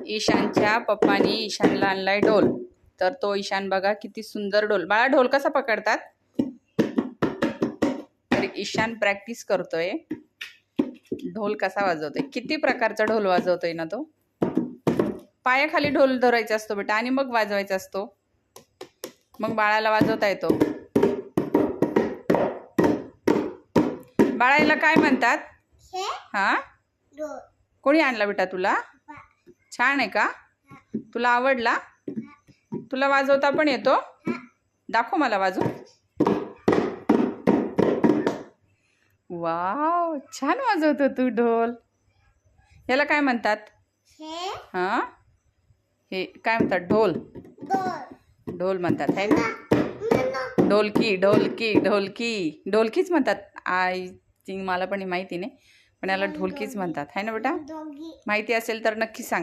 ईशानच्या पप्पानी ईशानला आणलाय ढोल. तर तो ईशान बघा किती सुंदर ढोल. बाळा ढोल कसा पकडतात? तर ईशान प्रॅक्टिस करतोय ढोल कसा वाजवतोय. किती प्रकारचा ढोल वाजवतोय ना तो. पायाखाली ढोल धरायचा असतो बेटा आणि मग वाजवायचा असतो. मग बाळाला वाजवता येतो. बाळाला काय म्हणतात? हा, कोणी आणला बेटा तुला? छान आहे का? तुला आवडला? तुला वाजवता पण येतो? दाखव मला वाजव. वाव, छान वाजवतो तू ढोल. याला काय म्हणतात? हा, हे काय म्हणतात? ढोल. ढोल म्हणतात है ना. ढोलकी ढोलकी ढोलकी ढोलकीच म्हणतात. आय थिंक मला पण माहिती नाही, पण याला ढोलकीच म्हणतात है ना बेटा. माहिती असेल तर नक्की सांग.